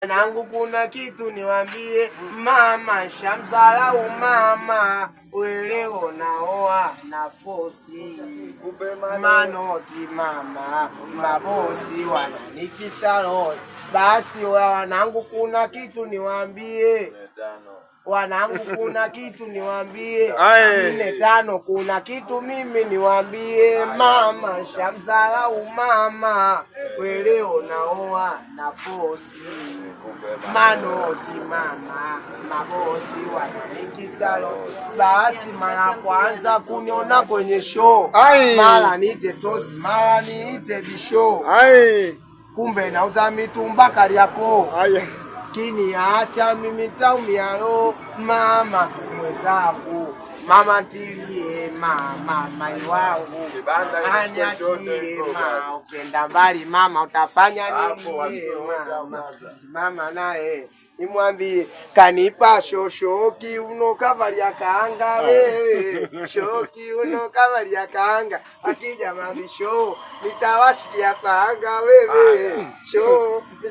Nangu kuna kitu niwambie mama, shamsalau mama, weleo naoa na fosi manoti mama, mabosi wananikisalo. Basi wanangu kuna kitu niwambie, wanangu kuna kitu niwambie, 4-5 kuna kitu mimi niwambie mama, shamsalau mama, weleo naoa na fosi manoti mama, mabosi wananikisalo. Basi mara kwanza kuniona kwenye show, mara niite tosi, mara niite bisho, kumbe nauza mitumba Kariakoo. Kiniacha mimi taumialo mama mwezaku, mama ntilie mama mai wangu, aniachie mama, ukenda mbali mama utafanya nini mama? Naye nimwambie kanipa shoki uno kavalia kaanga wewe, shoki uno kavalia kaanga, akija mabisho nitawashikia panga wewe, show